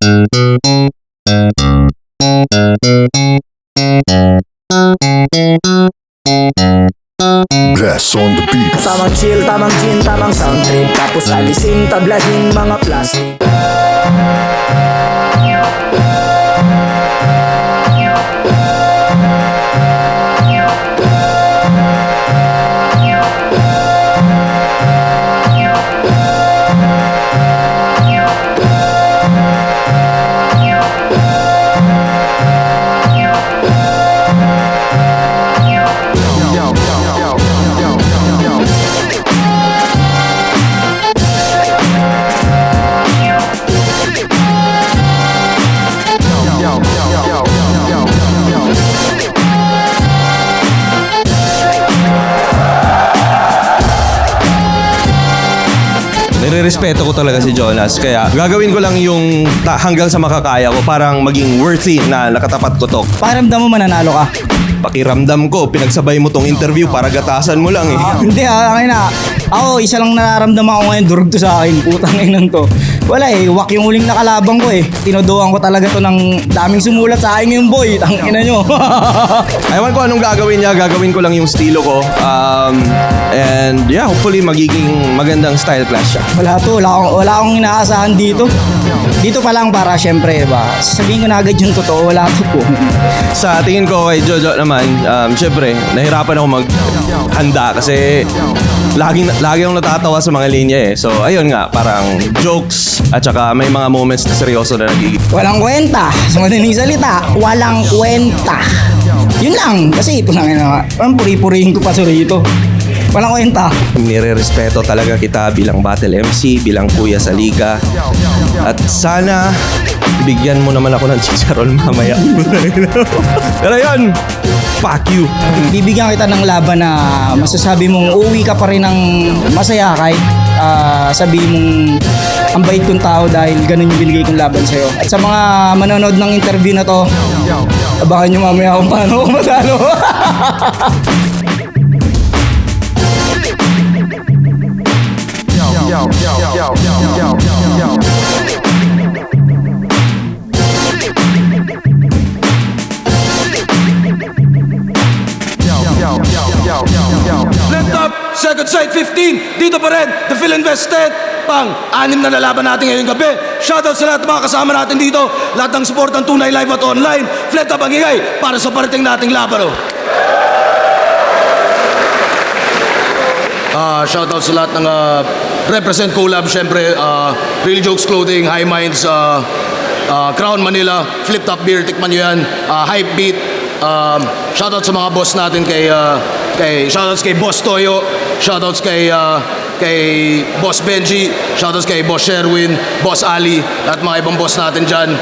Bless on the beat. Tamang chill, tamang gin, tamang sound trip. Tapos alisin, tablahin mga plastic. Nire-respeto ko talaga si Jonas, kaya gagawin ko lang yung hanggang sa makakaya ko, parang maging worthy na nakatapat ko to. Pakiramdam mo mananalo ka? Pakiramdam ko, pinagsabay mo tong interview para gatasan mo lang eh. Hindi akin na. Ako, isa lang nararamdaman ko ngayon, durog to sa akin. Putang inan to. Wala eh, wak yung uling nakalabang ko eh. Tinodoan ko talaga to ng daming sumulat sa akin ngayon, boy. Tangina nyo. Ewan ko anong gagawin niya, gagawin ko lang yung estilo ko. And yeah, hopefully magiging magandang style class siya. Wala to, wala akong inaasahan dito. Dito pa lang para syempre, diba? Sabihin ko na agad yung totoo, wala to po. Sa tingin ko kay Jojo naman, syempre, nahirapan ako maghanda kasi lagi akong natatawa sa mga linya eh. So, ayun nga, parang jokes at saka may mga moments na seryoso na nagiging. Walang kwenta. Sa madaling salita, walang kwenta. Yun lang. Kasi ito lang yun. Parang puri-purihin ko pa sa rito. Walang kwenta. Nire-respeto talaga kita bilang battle MC, bilang kuya sa liga. At sana bigyan mo naman ako ng chicharon mamaya. Pero yun, fuck you. Bibigyan kita ng laban na masasabi mong uuwi ka pa rin ng masaya kahit sabihin mong ang bait kong tao dahil ganun yung binigay kong laban sa'yo. At sa mga manonood ng interview na to, abangan nyo mamaya kung paano ako matalo. Left up, second side 15. Dito pa rin, the Phil Invested. Pang-anim na lalaban natin ngayong gabi. Shoutout sa lahat ng mga kasama natin dito. Lahat ng support ng Tunay Live at online. Flat up ang higay para sa parating nating laban. Shoutout sa lahat ng Represent Collab, syempre, Real Jokes Clothing, High Minds, Crown Manila, Flip Top Beer, tikman nyo yan, Hype Beat. Shoutout sa mga boss natin shoutouts kay Boss Toyo, shoutouts kay Boss Benji, shoutouts kay Boss Sherwin, Boss Ali, at mga ibang boss natin dyan.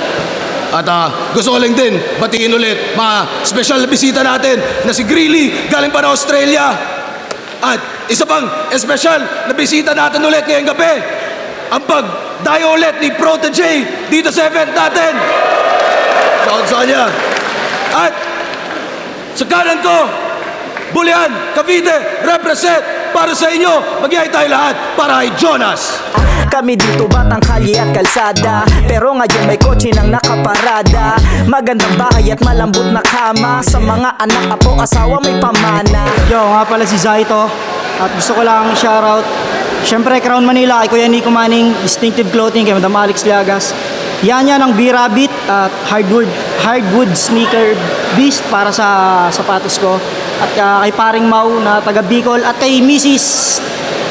At gusto ko lang din batiin ulit mga special na bisita natin na si Greeley, galing pa na Australia. At isa pang special na bisita natin ulit ngayong gabi, ang pagdayo ulit ni Protege dito sa event natin. Shoutout sa kanya. At sa kanan ko, Bulian, Cavite, represent para sa inyo. Magyay tayo lahat para kay Jonas. Kami dito batang kalye at kalsada, pero ngayon may kotse nang nakaparada. Magandang bahay at malambot na kama. Sa mga anak, apo, asawa may pamana. Yo, nga pala si Zaito. At gusto ko lang shoutout syempre Crown Manila kay Kuya Nico Manning, Distinctive Clothing kay Madam Alex Liagas, Yanya ng B-Rabbit at hardwood sneaker beast para sa sapatos ko, at kay paring Mau na taga Bicol, at kay Mrs.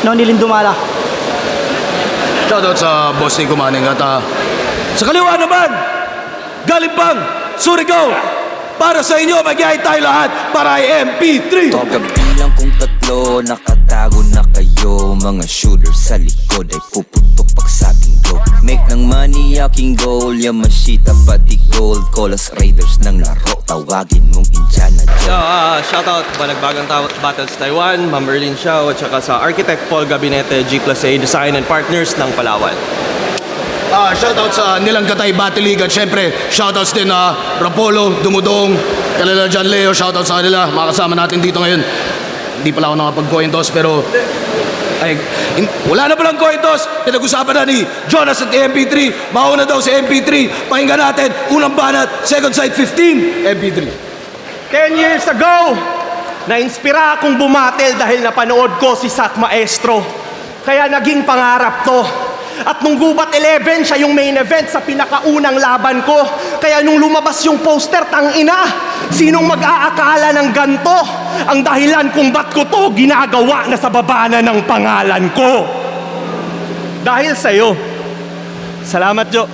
Nonilin Dumala. Shoutout sa boss ni Kumaning. At sa kaliwa naman, galing pang Surigao, para sa inyo, magyay tayo lahat para ay MP3. Kabilang kong tatlo, nakatago na kayo. Mga shooter sa likod ay puputok pag sabing go. Make ng money aking goal, Yamashita pati gold. Call us raiders ng laro, tawagin mong Indiana Jones. Shoutout Balagbagang Battles Taiwan, Ma'am Merlin Xiao, at saka sa Architect Paul Gabinete, G+A Design and Partners ng Palawan. Shoutout sa Nilang Katay Battle League, at syempre shoutouts din na Rapolo, Dumudong, kalala John Leo. Shoutout sa kanila, mga kasama natin dito ngayon. Hindi pala ako nakapag-coin toss, pero Wala na palang koitos. Pinag-usapan na ni Jonas at MP3. Mauna daw si MP3. Pakinggan natin. Unang banat, second side 15, MP3. 10 years ago, na-inspira akong bumatel dahil napanood ko si Sak Maestro. Kaya naging pangarap to. At nung Gubat 11, siya yung main event sa pinakaunang laban ko. Kaya nung lumabas yung poster, tangina, sinong mag-aakala ng ganto? Ang dahilan kung ba't ko to ginagawa na sa baba na ng pangalan ko. Dahil sa'yo. Salamat, Jo.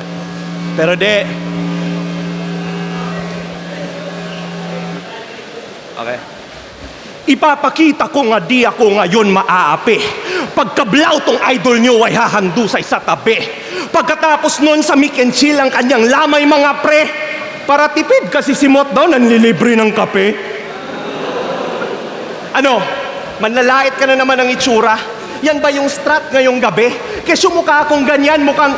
Pero okay. Ipapakita ko nga di ako ngayon maaapi. Pagkablaw tong idol nyo ay hahandusay sa tabi. Pagkatapos nun sa Mick and Chill ang kanyang lamay mga pre. Para tipid kasi si Mot daw nanlilibre ng kape. Ano? Manlalait ka na naman ng itsura? Yan ba yung strat ngayong gabi? Kesyo mukha akong ganyan, mukhang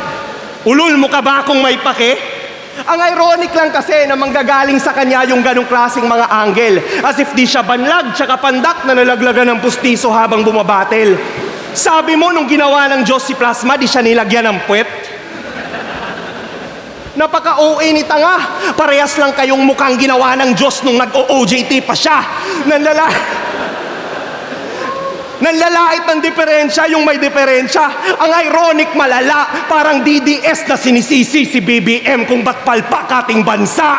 ulul mo ka ba akong may pake? Ang ironic lang kasi na manggagaling sa kanya yung ganong klaseng mga angle. As if di siya banlag tsaka pandak na nalaglagan ng pustiso habang bumabatel. Sabi mo nung ginawa ng Diyos si Plasma, di siya nilagyan ng puwet? Napaka-OA ni tanga. Parehas lang kayong mukhang ginawa ng Diyos nung nag-OJT pa siya. Nanlalait ng diferensya yung may diferensya. Ang ironic malala, parang DDS na sinisisi si BBM kung ba't palpak ating bansa.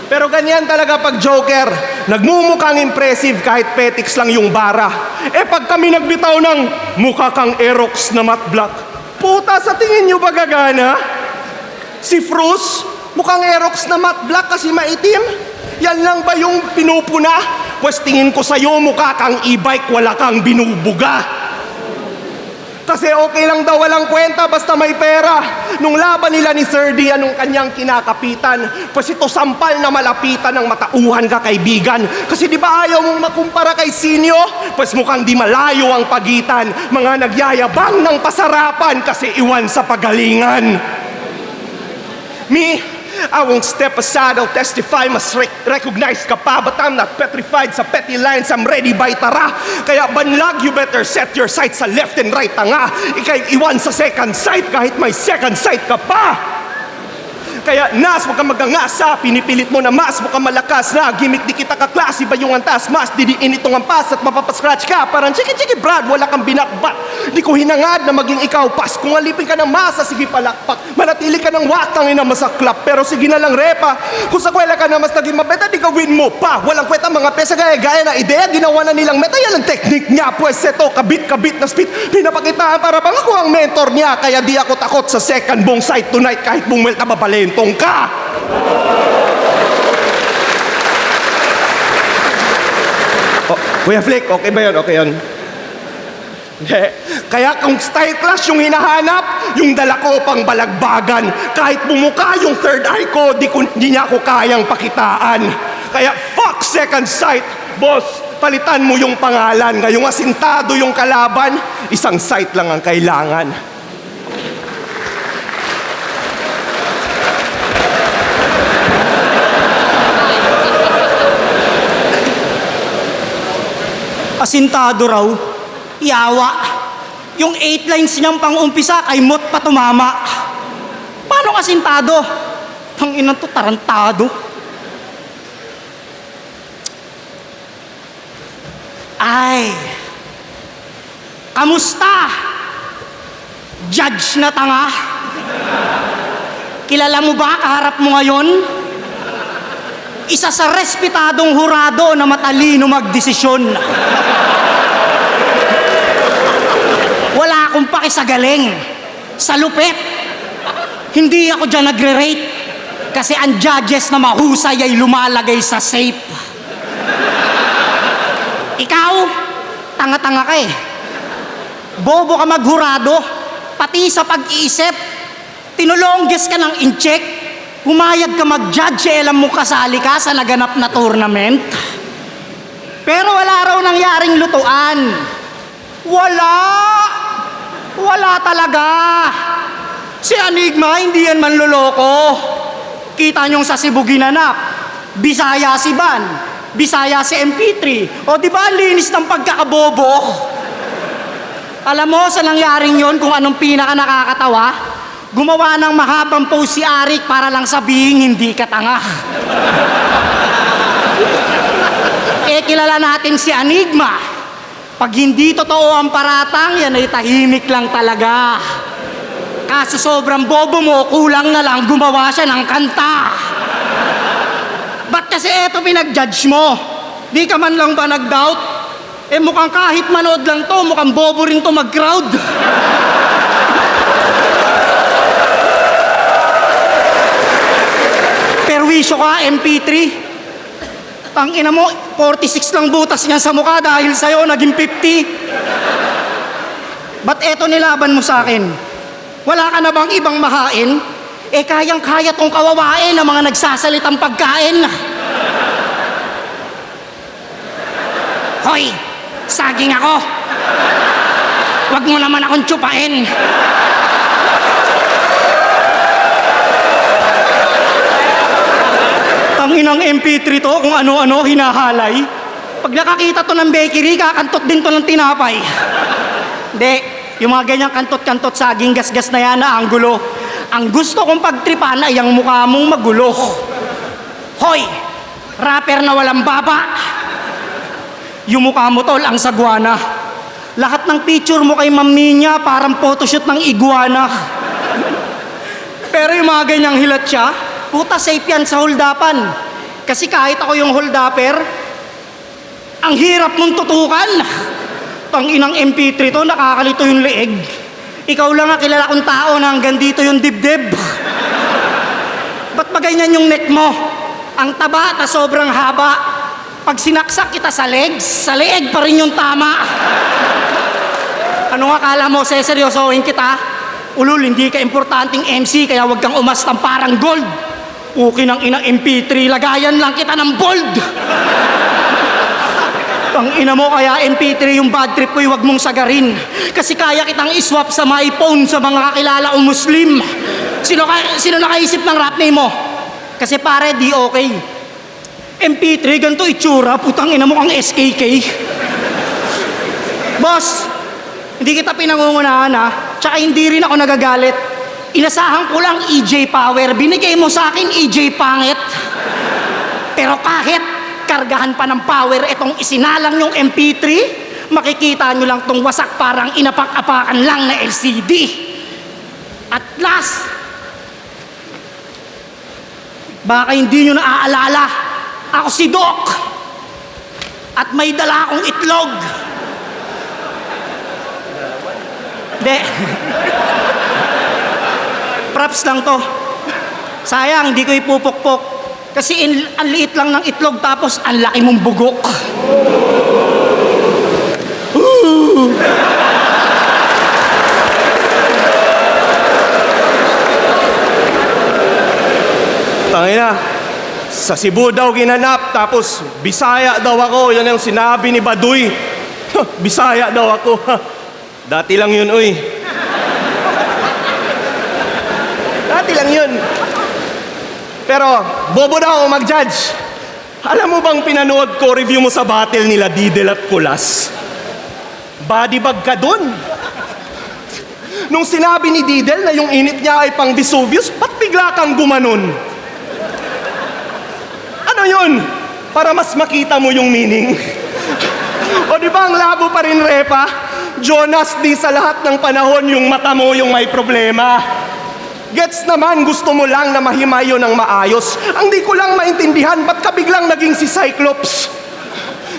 Pero ganyan talaga pag Joker, nagmumukhang impressive kahit petiks lang yung bara. Pag kami nagbitaw ng mukha kang Aerox na matte black, puta, sa tingin nyo ba gagana? Si Frus, mukhang Aerox na matte black kasi maitim? Yan lang ba yung pinupuna? Pwes tingin ko sa'yo mukha kang e-bike, wala kang binubuga. Kasi okay lang daw walang kwenta basta may pera. Nung laban nila ni Sir D, anong kanyang kinakapitan? Pwes ito sampal na malapitan ng matauhan ka kaibigan. Kasi di ba ayaw mong makumpara kay Sinyo? Pwes mukhang di malayo ang pagitan. Mga nagyayabang ng pasarapan kasi iwan sa pagalingan. I won't step aside, I'll testify, mas recognize ka pa. But I'm not petrified sa petty lines, I'm ready by tara. Kaya banlag, you better set your sights sa left and right, tanga. Ika'y iwan sa second sight kahit may second sight ka pa. Kaya nas, huwag kang magangasa, pinipilit mo na mas, mukhang malakas na. Gimik di kita kaklase, ba yung antas, mas didiin itong ampas at mapapascratch ka. Parang chiki Brad, wala kang binakbat. Di ko hinangad na maging ikaw pas. Kung alipin ka ng masa, sige palakpak. Manatili ka ng watang ina masaklap. Pero sige na lang repa. Kung sa kwela ka na mas naging mabeta, di gawin mo pa. Walang kwenta mga pesa gaya-gaya na ideya. Ginawa na nilang meta, yan ang technique niya. Pues eto, kabit na speed. Pinapakitaan para bang ako ang mentor niya. Kaya di ako takot sa second bong sight tonight kahit bumwel ka babalentong ka. Kuya Flick, okay ba yun? Okay yun. Kaya kung style class yung hinahanap, yung dala ko pang balagbagan. Kahit bumuka yung third eye ko, di niya ako kayang pakitaan. Kaya fuck second sight, boss. Palitan mo yung pangalan. Ngayong asintado yung kalaban, isang sight lang ang kailangan. Asintado raw, yawa. Yung 8 lines niyang pang-umpisa kay Mot pa tumama. Paano asintado? Tanginan to, tarantado. Ay, kamusta? Judge na tanga. Kilala mo ba kaharap mo ngayon? Isa sa respetadong hurado na matalino magdesisyon. Wala akong paki sa galing, sa lupit. Hindi ako dyan nagre-rate kasi ang judges na mahusay ay lumalagay sa safe. Ikaw, tanga-tanga ka eh. Bobo ka maghurado, pati sa pag-iisip. Tinulongges ka ng incheck. Pumayag ka mag-judge, alam mo kasali ka sa naganap na tournament. Pero wala raw nangyaring lutuan. Wala talaga. Si Enigma, hindi yan manloloko. Kita niyong sa Cebu ginanap. Bisaya si Van, Bisaya si MP3. O di ba linis ng pagkakabobo? Alam mo sa nangyaring yon kung anong pinaka nakakatawa? Gumawa ng mahabang post si Arik para lang sabihin hindi ka tanga. Kilala natin si Enigma. Pag hindi totoo ang paratang, yan ay tahimik lang talaga. Kaso sobrang bobo mo, kulang na lang gumawa siya ng kanta. Ba't kasi eto pinag-judge mo? Di ka man lang ba nag-doubt? Mukhang kahit manood lang to, mukhang bobo rin to mag-crowd. Perwisyo ka, MP3. Tangina mo, 46 lang butas niyan sa mukha dahil sa'yo naging 50. Ba't eto nilaban mo sa akin? Wala ka na bang ibang mahain? Kayang-kaya tong kawawain ng mga nagsasalitang pagkain. Hoy, saging ako. Wag mo naman akong tsupain. Tanginang MP3 to, kung ano-ano hinahalay. Pag nakakita to ng bakery, kakantot din to ng tinapay. Hindi, yung mga ganyang kantot-kantot saging gas-gas na yan na anggulo. Ang gusto kong pagtripan ay ang mukha mong magulo. Hoy, rapper na walang baba. Yung mukha mo tol, ang sagwana. Lahat ng picture mo kay Ma'am Ninya parang photoshoot ng iguana. Pero yung mga ganyang hilat siya, puta safe yan sa holdapan. Kasi kahit ako yung holdapper, ang hirap mong tutukan. Tanginang MP3 to, nakakalito yung leeg. Ikaw lang ang kilala kong tao na hanggang dito yung dibdib. Ba't ba ganyan yung neck mo? Ang taba na sobrang haba. Pag sinaksak kita sa leeg pa rin yung tama. Ano nga kala mo, seseryosohin kita? Ulul, hindi ka importanteng MC, kaya wag kang umastang parang gold. Puki ng inang MP3, lagayan lang kita ng bold. Ang ina mo, kaya MP3 yung bad trip ko, wag mong sagarin. Kasi kaya kitang iswap sa my phone sa mga kakilala o Muslim. Sino nakaisip ng rap name mo? Kasi pare, di okay. MP3, ganito itsura, putang ina mo kang SKK. Boss, hindi kita pinangungunahan ha, tsaka hindi rin ako nagagalit. Inasahan ko lang EJ Power, binigay mo sa akin EJ Pangit. Pero kahit kargahan pa ng power itong isinalang yung MP3, makikita nyo lang tong wasak parang inapak-apakan lang na LCD. At last, baka hindi nyo naaalala, ako si Doc at may dala akong itlog. Hindi. Props lang to. Sayang, hindi ko ipupukpok. Kasi ang liit lang ng itlog tapos ang laki mong bugok. Tangina, sa Cebu daw ginanap, tapos Bisaya daw ako. Yan ang sinabi ni Baduy. Bisaya daw ako. Dati lang yun, uy. Dati lang yun. Pero, bobo na ako mag-judge. Alam mo bang pinanood ko review mo sa battle nila Didel at Kulas? Body bag ka dun. Nung sinabi ni Didel na yung init niya ay pang Vesuvius, ba't bigla kang gumanon? Ano yun? Para mas makita mo yung meaning. O di ba ang labo pa rin, Repa? Jonas, di sa lahat ng panahon yung mata mo yung may problema. Gets naman, gusto mo lang na mahimayo ng maayos. Ang di ko lang maintindihan, ba't ka biglang naging si Cyclops?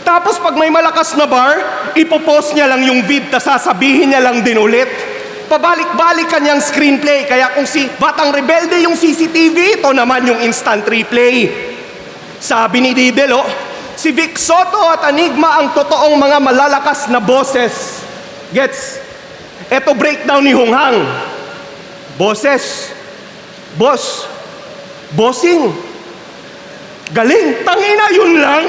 Tapos pag may malakas na bar, ipopost niya lang yung vid, tas sasabihin niya lang din ulit. Pabalik-balik kanyang screenplay, kaya kung si Batang Rebelde yung CCTV, ito naman yung instant replay. Sabi ni Didel, si Vic Soto at Enigma ang totoong mga malalakas na boses. Gets? Eto breakdown ni Hunghang. Boses, boss, bossing, galing, tangina yun lang.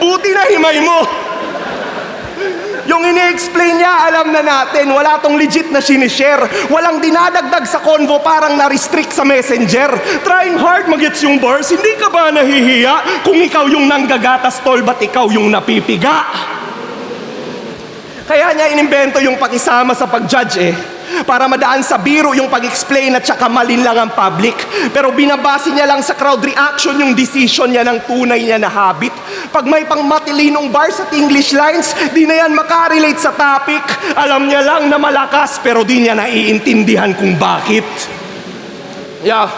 Buti na himay mo. Yung ini-explain niya, alam na natin, wala tong legit na sinishare. Walang dinadagdag sa convo, parang na-restrict sa messenger. Trying hard magets yung bars, hindi ka ba nahihiya? Kung ikaw yung nanggagatas tol, ba't ikaw yung napipiga? Kaya niya inimbento yung pakisama sa pag-judge para madaan sa biro yung pag-explain at saka malinlang ang public. Pero binabase niya lang sa crowd reaction yung decision niya ng tunay niya na habit. Pag may pang matilinong bars at English lines, di na yan makarelate sa topic. Alam niya lang na malakas pero di niya naiintindihan kung bakit. Yeah.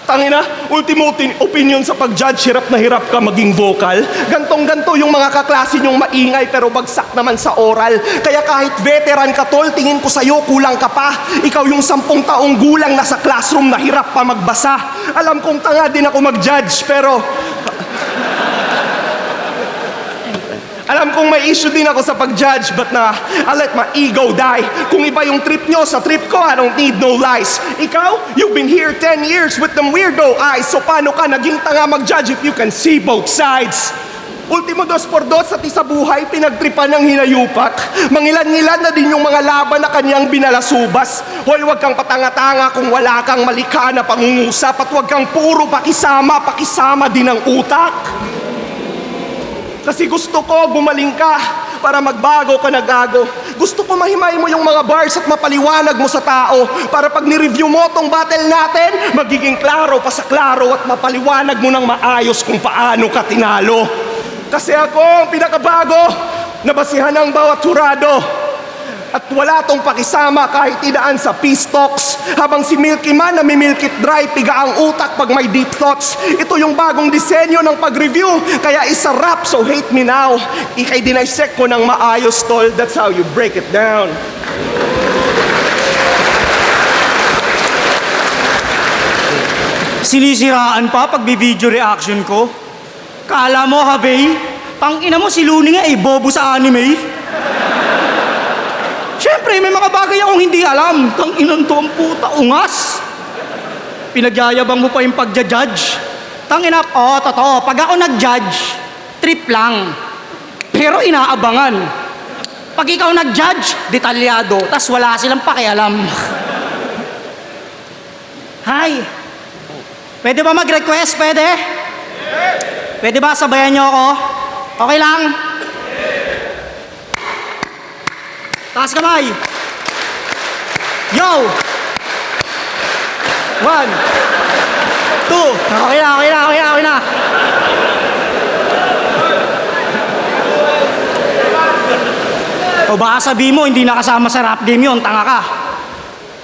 Tangina, ultimo opinion sa pag-judge, hirap na hirap ka maging vocal. Gantong-ganto yung mga kaklase nyong maingay pero bagsak naman sa oral. Kaya kahit veteran ka tol, tingin ko sa'yo kulang ka pa. Ikaw yung 10 taong gulang na sa classroom na hirap pa magbasa. Alam kong tanga din ako mag-judge pero... Alam kong may issue din ako sa pag-judge but I let my ego die. Kung iba yung trip nyo, sa trip ko, I don't need no lies. Ikaw, you've been here 10 years with them weirdo eyes. So paano ka naging tanga mag-judge if you can see both sides? Ultimo 2x2 sa isa buhay, pinagtripan ng hinayupak. Mangilan-ngilan na din yung mga laban na kanyang binalasubas. Hoy, wag kang patanga-tanga kung wala kang malika na pangungusap. At wag kang puro pakisama din ang utak. Kasi gusto ko gumaling ka para magbago ka na gago. Gusto ko mahimay mo yung mga bars at mapaliwanag mo sa tao para pag ni-review mo tong battle natin, magiging klaro pa sa klaro at mapaliwanag mo ng maayos kung paano ka tinalo. Kasi ako ang pinakabago, nabasihan ng bawat hurado. At wala tong pakisama kahit idaan sa peace talks. Habang si Milky Man namimilk it dry, piga ang utak pag may deep thoughts. Ito yung bagong disenyo ng pag-review, kaya isa rap, so hate me now. Ikay dinaysect ko ng maayos, tol. That's how you break it down. Sinisiraan pa pag video reaction ko. Kala mo, Habay? Tangina mo, si Looney nga bobo sa anime. Siyempre, may mga bagay akong hindi alam. Tanginan to ang puta, ungas. Pinagyayabang mo pa yung pagja-judge. Tangina, totoo. Pag ako nag-judge, trip lang. Pero inaabangan. Pag ikaw nag-judge, detalyado. Tas wala silang pakialam. Hi. Pwede ba mag-request? Pwede? Pwede ba sabayan niyo ako? Okay lang? Taas kamay. Yo! 1, 2. Okay na. O baka sabihin mo, hindi nakasama sa rap game yun, tanga ka.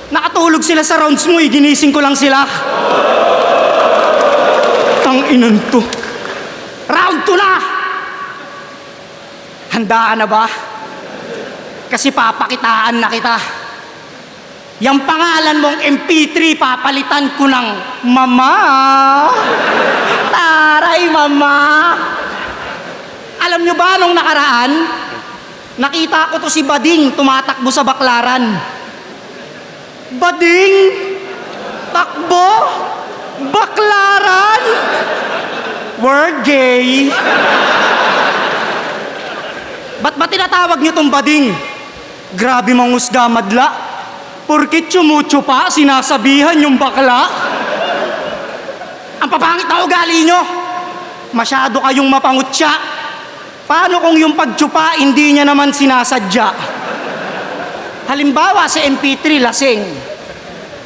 Nakatulog sila sa rounds mo, ginising ko lang sila. Tanginan to. Round 2 na! Handa ka na ba? Kasi papakitaan na kita. Yang pangalan mong MP3, papalitan ko ng Mama. Taray, Mama. Alam nyo ba, nung nakaraan, nakita ko to si Bading tumatakbo sa Baklaran. Bading? Takbo? Baklaran? We're gay. Ba't ba tinatawag nyo tong Bading? Grabe mangusga madla. Porkit tsumutsupa, sinasabihan yung bakla. Ang papangit na ugali nyo. Masyado kayong mapangutya. Paano kung yung pagtsupa hindi niya naman sinasadya? Halimbawa sa MP3 lasing.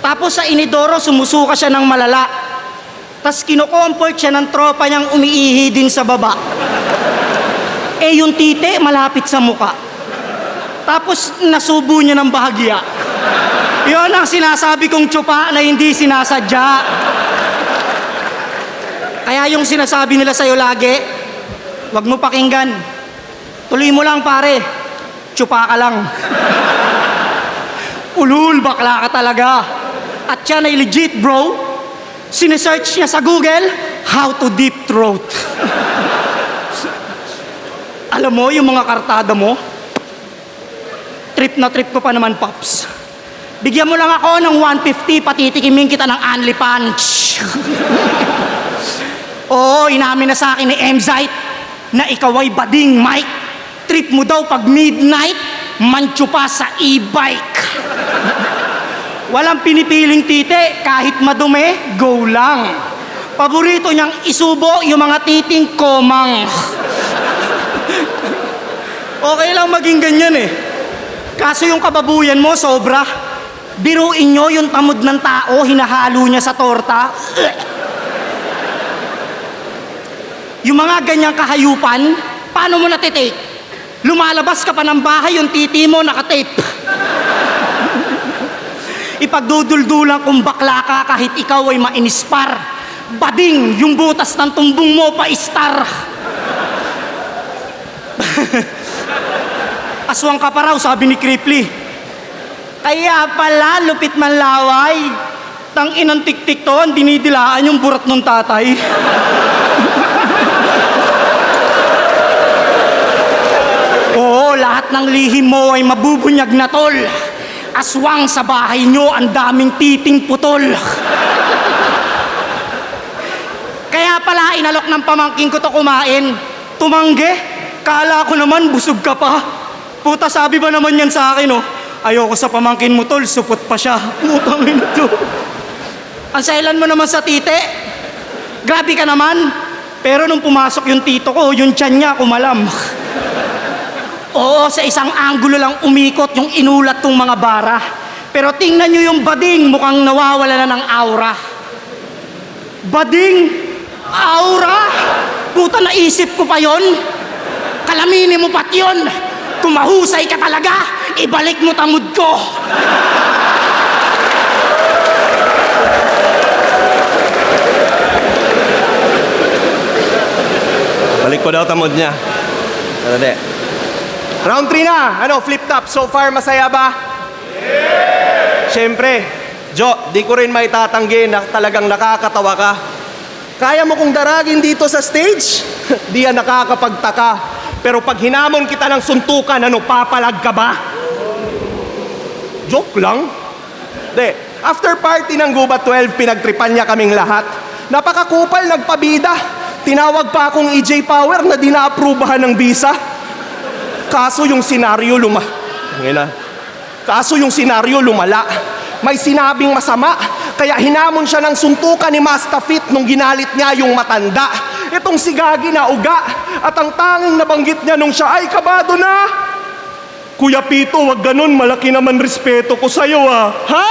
Tapos sa inidoro sumusuka siya ng malala. Tas kinukomport siya ng tropa niyang umiihi din sa baba. Yung tite malapit sa muka. Tapos nasubo niya ng bahagya. Yun ang sinasabi kong tsupa na hindi sinasadya. Kaya yung sinasabi nila sa'yo lagi, wag mo pakinggan. Tuloy mo lang pare, tsupa ka lang. Ulul, bakla ka talaga. At yan ay legit bro. Sinesearch niya sa Google, how to deep throat. Alam mo yung mga kartada mo, trip na trip ko pa naman, Pops. Bigyan mo lang ako ng 150, patitikimin kita ng Only Punch. Oo, inamin na sa akin ni Emzite na ikaw ay bading, Mike. Trip mo daw pag midnight, mancho pa sa e-bike. Walang pinipiling tite, kahit madumi, go lang. Paborito niyang isubo yung mga titing komang. Okay lang maging ganyan eh. Kaso yung kababuyan mo, sobra. Biruin nyo yung tamod ng tao, hinahalo niya sa torta. Yung mga ganyang kahayupan, paano mo natitake? Lumalabas ka pa ng bahay, yung titi mo nakatape. Ipagduduldulan kung bakla ka kahit ikaw ay mainispar. Bading, yung butas ng tumbong mo pa-star. Aswang ka pa raw, sabi ni Kripley. Kaya pala, lupit manlaway. Tang-inang tik-tik to, ang dinidilaan yung burat ng tatay. Oo, lahat ng lihim mo ay mabubunyag na tol. Aswang sa bahay nyo, ang daming titing putol. Kaya pala, inalok ng pamangking ko to kumain. Tumangge, kala ko naman busog ka pa. Puta, sabi ba naman yan sa akin, oh? Ayoko sa pamangkin mo, tol, supot pa siya. Putang ina to. Ang sailan mo naman sa tite. Grabe ka naman. Pero nung pumasok yung tito ko, yung tiyan niya kumalam. Oo, sa isang anggulo lang umikot yung inulat tong mga bara. Pero tingnan nyo yung bading, mukhang nawawala na ng aura. Bading? Aura? Puta, naisip ko pa yon. Kalaminin mo pat yun. Kung mahusay ka talaga, ibalik mo tamod ko. Balik ko daw tamod niya. Dali. Round 3 na. Ano, flip top. So far, masaya ba? Yeah! Siyempre, Jo, di ko rin may tatanggi na talagang nakakatawa ka. Kaya mo kong daragin dito sa stage? Di yan nakakapagtaka. Pero pag hinamon kita ng suntukan, ano, papalag ka ba? Joke lang. De, after party ng Gubat 12, pinagtripan niya kaming lahat. Napakakupal, nagpabida. Tinawag pa akong EJ Power na di na-aprubahan ng visa. Kaso yung senaryo lumala. May sinabing masama, kaya hinamon siya ng suntukan ni Mastafit nung ginalit niya yung matanda. Itong si Gagi na uga, at ang tanging nabanggit niya nung siya ay kabado na. Kuya Pito, wag ganun, malaki naman respeto ko sa'yo ah. Ha?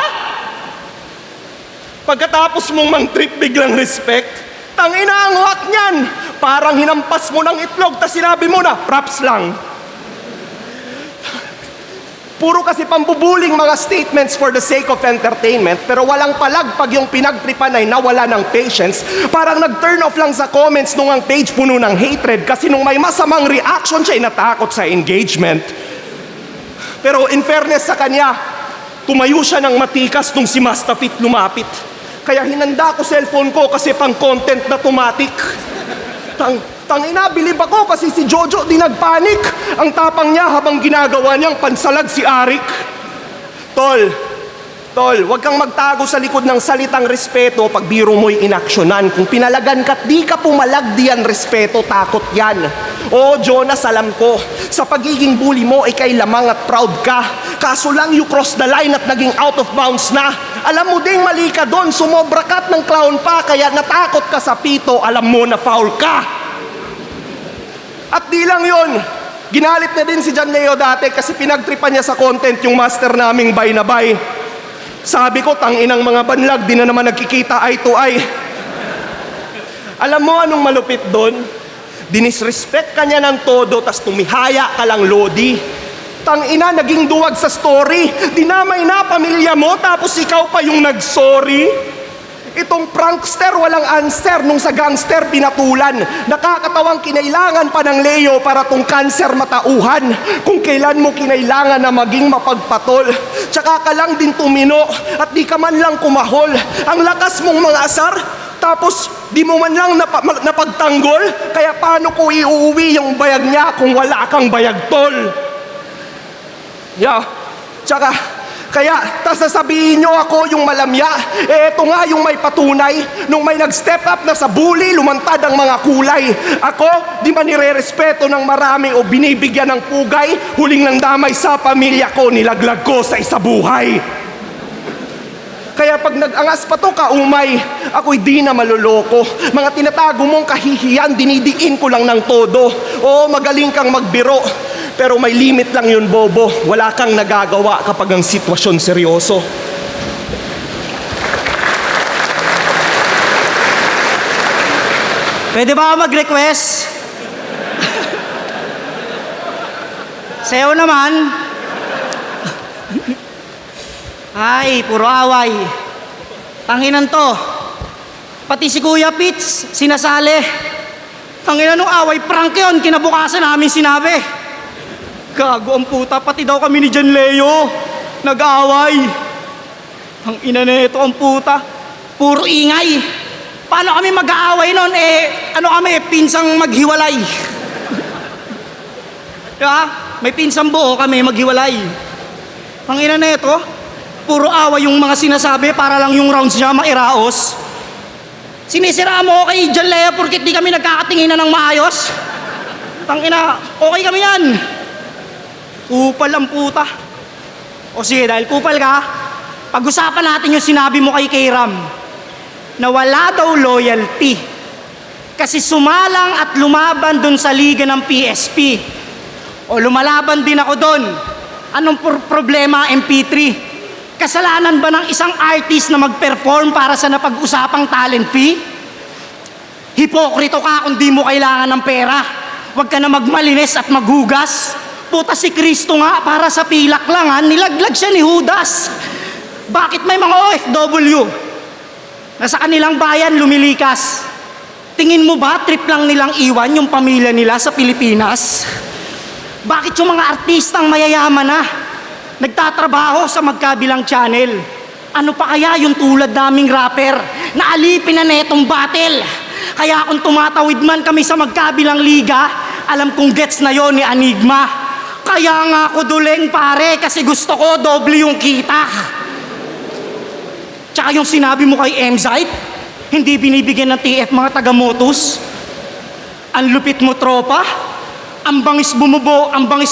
Pagkatapos mong mang-trip biglang respect, tangina ang hot niyan. Parang hinampas mo ng itlog, tas sinabi mo na, props lang. Puro kasi pambubuling mga statements for the sake of entertainment, pero walang palag pag yung pinagtripan ay nawala ng patience. Parang nag-turn off lang sa comments nung ang page puno ng hatred kasi nung may masamang reaction siya ay natakot sa engagement. Pero in fairness sa kanya, tumayo siya ng matikas nung si Mastafit lumapit. Kaya hinanda ko cellphone ko kasi pang content na tumatik. Tangina, bilib ako kasi si Jojo di nagpanik. Ang tapang niya habang ginagawa niyang pansalag si Arik. Tol, wag kang magtago sa likod ng salitang respeto pag biro mo'y inaksyonan. Kung pinalagan ka't di ka pumalag, diyan respeto, takot yan. Oo, Jonas, alam ko. Sa pagiging bully mo, ikay lamang at proud ka. Kaso lang you cross the line at naging out of bounds na. Alam mo ding mali ka doon, sumobra ka't ng clown pa, kaya natakot ka sa pito, alam mo na foul ka. At di lang yun, ginalit na din si John Leo dati kasi pinagtripan niya sa content yung master naming bay na bay. Sabi ko, tanginang mga banlag, di na naman nagkikita eye to eye. Alam mo anong malupit doon? Dinisrespect ka niya ng todo, tas tumihaya ka lang lodi. Tangina, naging duwag sa story. Dinamay na pamilya mo, tapos ikaw pa yung nag-sorry. Itong prankster walang answer nung sa gangster pinatulan. Nakakatawang kinailangan pa ng Leo para tong cancer matauhan. Kung kailan mo kinailangan na maging mapagpatol. Tsaka ka lang din tumino at di ka man lang kumahol. Ang lakas mong mga asar, tapos di mo man lang napagtanggol. Kaya paano ko iuuwi yung bayag niya kung wala kang bayag, tol? Kaya, tas sasabihin nyo ako yung malamya, eto nga yung may patunay, nung may nag-step up na sa bully, lumantad ang mga kulay. Ako, di man nire-respeto ng marami o binibigyan ng pugay, huling nang damay sa pamilya ko, nilaglag ko sa isabuhay. Kaya pag nag-angas pa to kaumay, ako'y di na maluloko. Mga tinatago mong kahihiyan, dinidiin ko lang ng todo. Oo, magaling kang magbiro. Pero may limit lang yun, bobo. Wala kang nagagawa kapag ang sitwasyon seryoso. Pwede ba ako mag-request? Sayo naman. Ay, puro away. Tanginan to. Pati si Kuya Pitts, sinasali. Tanginan nung away, prank yun. Kinabukasan namin sinabi. Gago ang puta, pati daw kami ni John Leo. Nag-away. Ang ina na ito ang puta. Puro ingay. Paano kami mag-aaway nun? Ano kami, pinsang maghiwalay. Diba? May pinsang buo kami maghiwalay. Ang ina na ito, puro away yung mga sinasabi para lang yung rounds niya mairaos. Sinisira mo ako kay John Leo porkit di kami nagkakatinginan ng maayos. Tangina, okay kami yan. Kupal ang puta. O sige, dahil kupal ka, pag-usapan natin yung sinabi mo kay Kram na wala daw loyalty kasi sumalang at lumaban dun sa liga ng PSP. O lumalaban din ako dun. Anong problema, MP3? Kasalanan ba ng isang artist na mag-perform para sa napag-usapang talent fee? Hipokrito ka kung di mo kailangan ng pera. Huwag ka na magmalinis at maghugas. Puta, si Kristo nga para sa pilak lang ha, nilaglag siya ni Judas. Bakit may mga OFW na sa kanilang bayan lumilikas? Tingin mo ba trip lang nilang iwan yung pamilya nila sa Pilipinas? Bakit yung mga artistang mayayaman na nagtatrabaho sa magkabilang channel? Ano pa kaya yung tulad naming rapper na alipin na netong battle? Kaya kung tumatawid man kami sa magkabilang liga, alam kong gets na yon ni Enigma. Kaya nga ako duleng pare kasi gusto ko doble yung kita. Tsaka yung sinabi mo kay M-Zite, hindi binibigyan ng TF mga taga-motus. Ang lupit mo tropa, ang bangis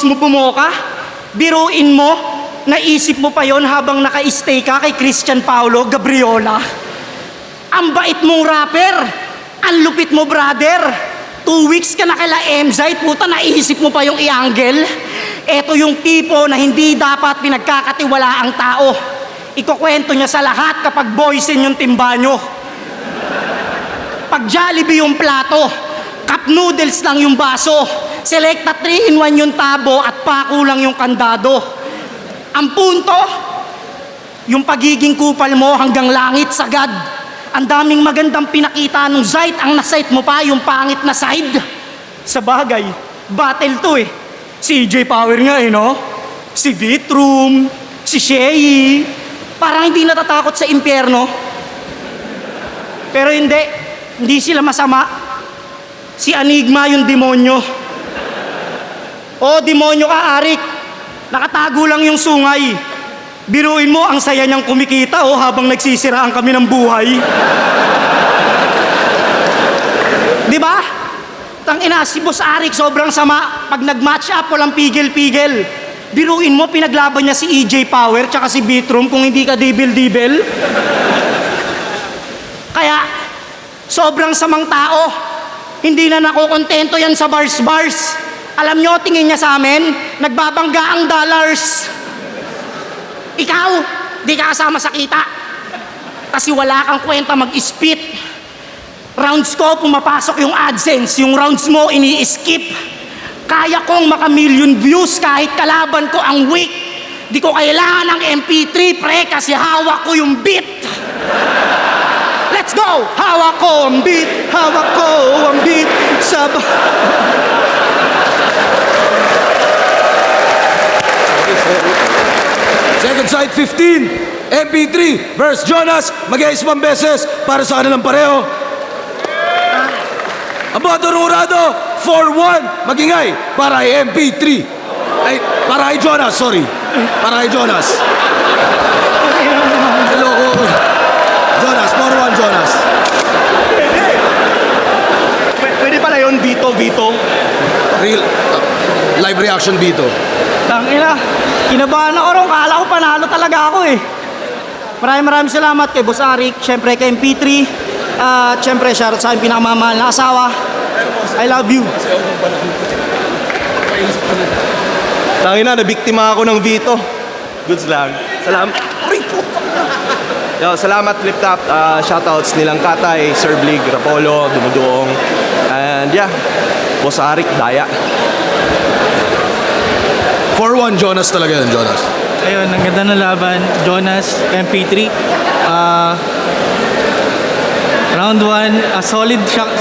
mo bumoka. Biruin mo, naisip mo pa yon habang naka-stay ka kay Christian Paolo Gabriola. Ang bait mong rapper, ang lupit mo brother. 2 weeks ka na kala M-Zite, puta naisip mo pa yung i-angle. Eto yung tipo na hindi dapat pinagkakatiwala ang tao. Ikukwento niya sa lahat kapag boysen yung timba nyo. Pag Jollibee yung plato, cup noodles lang yung baso, Selecta 3-in-1 yung tabo at pako lang yung kandado. Ang punto, yung pagiging kupal mo hanggang langit sagad. Ang daming magandang pinakita nung Zite, ang nasite mo pa yung pangit na side. Sa bagay, battle to eh. Si EJ Power nga eh, no? Si Vitrum, si Shei. Parang hindi natatakot sa impyerno. Pero hindi sila masama. Si Enigma yung demonyo. O, demonyo ka, Arik. Nakatago lang yung sungay. Biruin mo, ang saya niyang kumikita habang nagsisiraan kami ng buhay. Di ba? Tangina, si Boss Arik sobrang sama. Pag nag-match up, walang pigil-pigil. Biruin mo, pinaglaban niya si EJ Power tsaka si Vitrum kung hindi ka dibil-dibil. Kaya, sobrang samang tao. Hindi na nakukontento yan sa bars-bars. Alam nyo, tingin niya sa amin, nagbabangga ang dollars. Ikaw, di ka kasama sa kita. Kasi wala kang kwenta mag-spit. Rounds ko, pumapasok yung AdSense. Yung rounds mo, ini-skip. Kaya kong maka-million views kahit kalaban ko ang weak. Di ko kailangan ng MP3, pre, kasi hawak ko yung beat. Let's go! Hawak ko ang beat, hawak ko ang beat. Second side 15, MP3 versus Jonas, mag-iisang beses para sa kanilang pareho. Ang mga tururado, 4-1, magingay para kay MP3. Ay, para kay Jonas, sorry. Para kay Jonas. Hello, Jonas, 4-1 Jonas. Pwede pala yun, Vito. Real, live reaction dito. Tangina, kinabahan ako ron. Kala ko panalo talaga ako eh. Maraming salamat kay Boss Arik, syempre kay MP3. At syempre, shoutout sa aking pinakamamahal na asawa. I love you. Tangina, nabiktima ako ng Vito. Goods lang. Salamat Flip Top. Shoutouts nilang Katay, Sir Blig, Rapolo, Dumuduong. And yeah, Boss Arik, Daya. 4-1 Jonas talaga yun, Jonas. Ayun, ang ganda ng laban. Jonas, MP3. Round 1,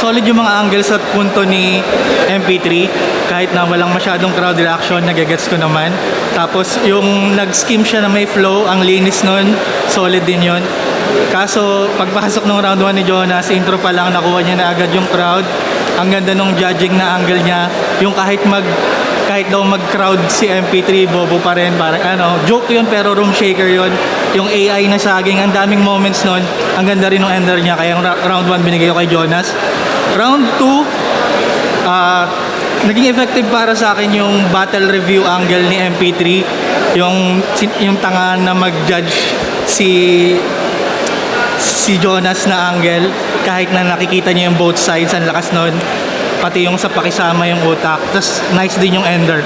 solid yung mga angles at punto ni MP3. Kahit na walang masyadong crowd reaction, nagagets ko naman. Tapos yung nag-skim siya na may flow, ang linis nun, solid din yun. Kaso pagpasok ng round 1 ni Jonas, intro pa lang nakuha niya na agad yung crowd. Ang ganda nung judging na angle niya. Yung kahit daw mag-crowd si MP3, bobo pa rin. Parang joke yun pero room shaker yun. Yung AI na saging, ang daming moments nun. Ang ganda rin ng ender niya. Kaya yung round 1 binigay ko kay Jonas. Round 2, naging effective para sa akin yung battle review angle ni MP3. Yung tanga na mag-judge si Jonas na angle. Kahit na nakikita niya yung both sides, ang lakas nun. Pati yung sa pakisama yung utak. Tapos nice din yung ender.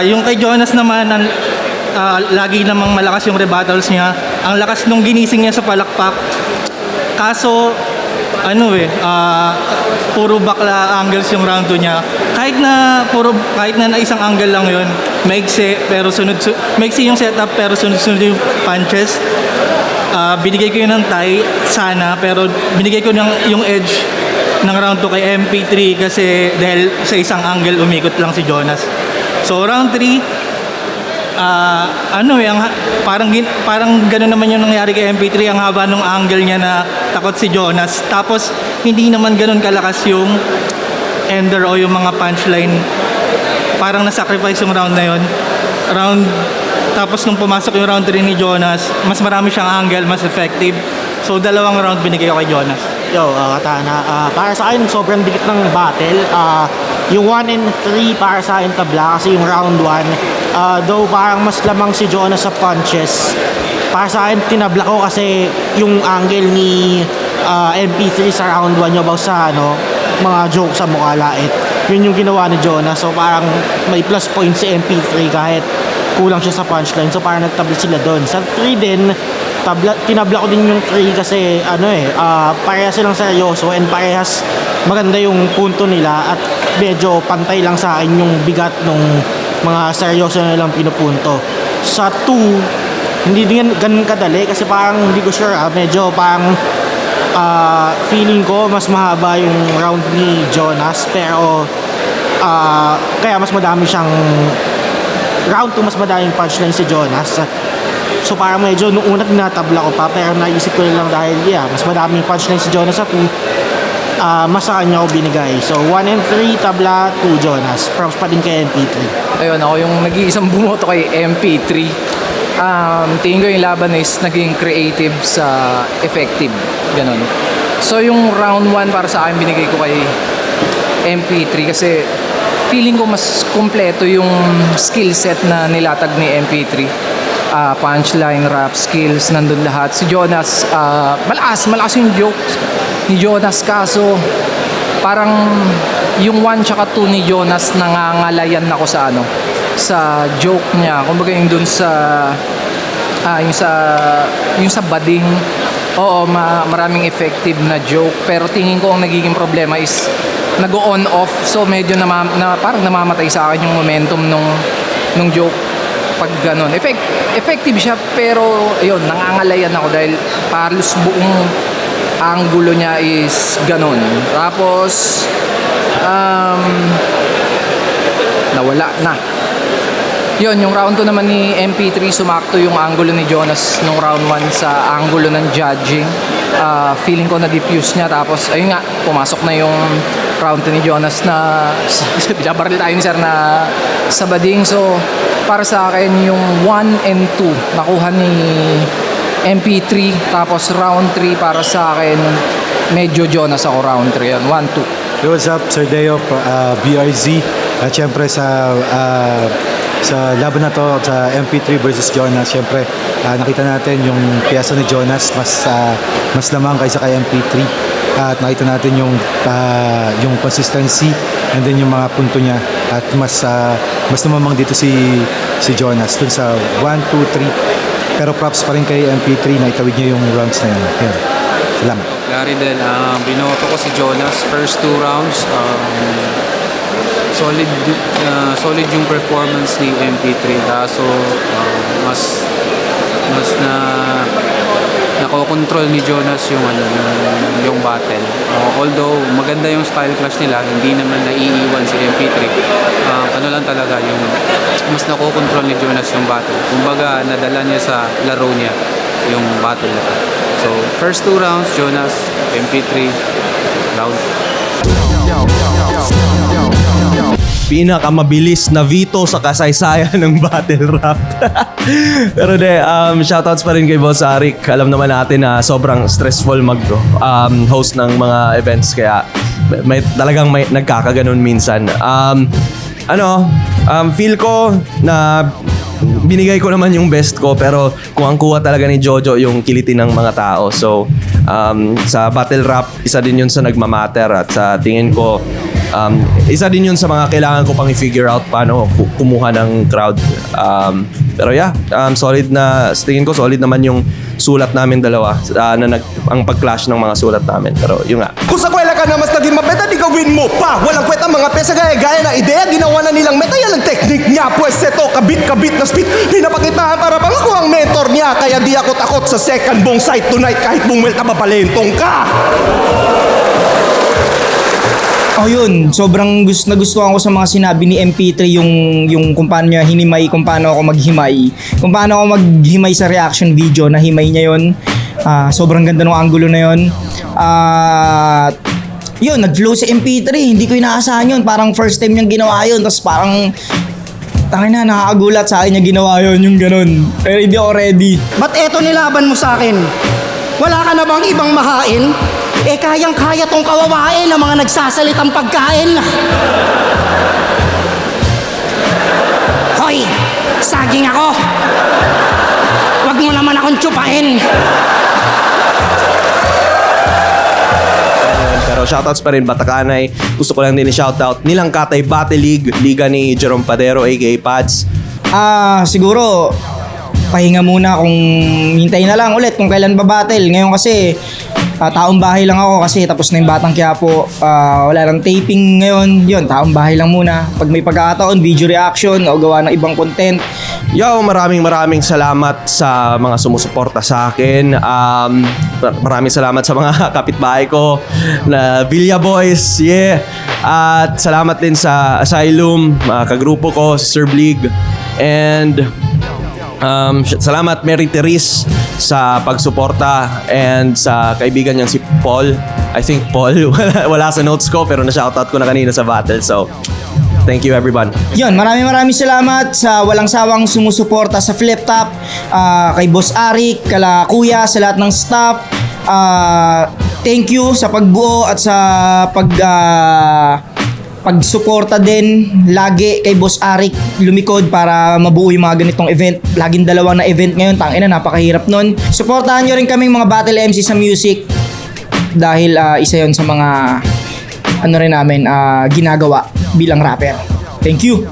Yung kay Jonas naman, lagi namang malakas yung rebuttals niya. Ang lakas nung ginising niya sa palakpak. Kaso, puro bakla angles yung round 2 niya. Kahit na isang angle lang yun, maiksi yung setup pero sunod-sunod yung punches. Binigay ko yun ng tie, sana, pero binigay ko yung edge ng round 2 kay MP3 kasi dahil sa isang angle umikot lang si Jonas. So round 3, parang gano'n naman yung nangyari kay MP3, ang haba ng angle niya na takot si Jonas. Tapos hindi naman gano'n kalakas yung ender o yung mga punchline. Parang na-sacrifice yung round na yun. Tapos nung pumasok yung round 3 ni Jonas, mas marami siyang angle, mas effective. So 2 round binigay ko kay Jonas. Katana, para sa akin sobrang dikit ng battle. Yung 1 and 3 para sa akin tabla kasi yung round 1, though parang mas lamang si Jonas sa punches, para sa akin tinabla ko kasi yung angle ni MP3 sa round 1 yung about sa mga joke sa mukha lait. Yun yung ginawa ni Jonas. So parang may plus point si MP3 kahit kulang siya sa punchline. So parang nagtabla sila doon. Sa 3 din, tinabla ko din yung 3 kasi parehas silang seryoso and parehas maganda yung punto nila at medyo pantay lang sa akin yung bigat ng mga seryoso na nilang pinupunto. Sa 2, hindi din ganun kadali kasi parang hindi ko sure, medyo parang feeling ko mas mahaba yung round ni Jonas pero kaya mas madami siyang round 2, mas madaming punchline si Jonas. So parang medyo nung una tinatabla ko pa pero naisip ko lang dahil mas madaming punchline si Jonas sa 2, mas sa kanya ko binigay. So 1 and 3 tabla, 2 Jonas. Props pa din kay MP3. Ayun, ako yung nag-iisang bumoto kay MP3. Tingin ko yung laban is naging creative sa effective. Ganon. So yung round 1 para sa akin binigay ko kay MP3 kasi feeling ko mas kompleto yung skill set na nilatag ni MP3. Punchline, rap skills, nandun lahat. Si Jonas, malakas yung jokes ni Jonas kaso parang yung 1 tsaka 2 ni Jonas nangangalayan ako sa joke niya. Kumbaga yung dun sa yung sa bading. Oo, maraming effective na joke pero tingin ko ang nagiging problema is nag-on off so medyo parang namamatay sa akin yung momentum nung joke pag ganon. Effective siya pero ayun, nangangalayan ako dahil halos buong angulo niya is ganon. Tapos nawala na. Yun, yung round 2 naman ni MP3, sumakto yung angulo ni Jonas nung round 1 sa angulo ng judging. Feeling ko na-diffuse niya. Tapos, ayun nga, pumasok na yung round 2 ni Jonas na binabaril tayo ni Sir na sa bading. So, para sa akin, yung 1 and 2 nakuha ni MP3. Tapos, round 3 para sa akin, medyo Jonas ako round 3 yan. 1-2. Hey, what's up? Sir Deo, BRZ. At syempre sa laban na to sa MP3 versus Jonas, syempre nakita natin yung piyesa ni Jonas mas lamang kaysa kay MP3 at nakita natin yung consistency and then yung mga punto niya at mas tumamang dito si Jonas dun sa 1, 2, 3. Pero props pa rin kay MP3 na itawid niya yung rounds na yun. Yan. Salamat. Gary din, binoto ko si Jonas first 2 rounds. Solid yung performance ni MP3, kaso mas nakokontrol ni Jonas yung battle. Although maganda yung style clash nila, hindi naman naiiwan si MP3. Ano lang talaga yung mas nakokontrol ni Jonas yung battle. Kumbaga nadala niya sa laro niya yung battle na. So first 2 rounds Jonas, MP3 round. Pinakamabilis na veto sa kasaysayan ng battle rap. Pero shoutouts pa rin kay Boss Arik. Alam naman natin na sobrang stressful host ng mga events, kaya talagang may nagkakaganon minsan. Feel ko na binigay ko naman yung best ko, pero kung ang kuha talaga ni Jojo yung kilitin ng mga tao. So sa battle rap, isa din yun sa nagmamatter, at sa tingin ko isa din yun sa mga kailangan ko pang i-figure out paano kumuha ng crowd. Pero solid na, sa tingin ko solid naman yung sulat namin dalawa, ang pag-clash ng mga sulat namin. Pero yun nga. Kung sa kwela ka na mas naging mabeta, di gawin mo pa. Walang kweta mga pesa, gaya na ideya. Ginawa na nilang meta, yan ang technique niya. Pues eto, kabit na speed. Pinapakitaan para bang ako ang mentor niya. Kaya di ako takot sa second bong sight tonight. Kahit bumwelta mapalentong ka. Oh yun, sobrang nagustuhan ko sa mga sinabi ni MP3 yung kung paano niya hinimay, kung paano ako maghimay. Kung paano ako maghimay sa reaction video, na himay niya yun. Sobrang ganda ng angulo na yun. Yun, nag-flow si MP3, hindi ko inaasahan yun. Parang first time niyang ginawa yun, tapos parang tangina, nakakagulat sa akin niya ginawa yun, yung ganun. Pero hindi ako ready. Ba't eto nilaban mo sa akin? Wala ka na bang ibang mahain? Kayang-kaya tong kawawain ng mga nagsasalitang pagkain. Hoy, saging ako. Wag mo naman akong tsupain. Pero shoutouts pa rin, Batakanay. Gusto ko lang din i-shoutout Nilang Katay Battle League, liga ni Jerome Padero aka Pads. Siguro pahinga muna, kung hintayin na lang ulit kung kailan ba battle. Ngayon kasi taong bahay lang ako kasi tapos na yung Batang Quiapo. Wala nang taping ngayon. Yun, taong bahay lang muna. Pag may pagkakataon, video reaction o gawa ng ibang content. Maraming salamat sa mga sumusuporta sa akin. Maraming salamat sa mga kapitbahay ko na Villa Boys. Yeah. At salamat din sa Asylum, kagrupo ko, si Sir Blig. And salamat Mary Therese sa pagsuporta, and sa kaibigan niyang si Paul. I think Paul wala sa notes ko pero na-shoutout ko na kanina sa battle. So thank you everyone. Yun, maraming salamat sa walang sawang sumusuporta sa Flip Top, kay Boss Arik, kala Kuya, sa lahat ng staff. Thank you sa pagbuo at sa pagsuporta din lagi kay Boss Arik lumikod para mabuo yung mga ganitong event. Laging dalawa na event ngayon, tangina, napakahirap nun. Suportahan nyo rin kaming mga battle MC sa music dahil isa yon sa mga ginagawa bilang rapper. Thank you.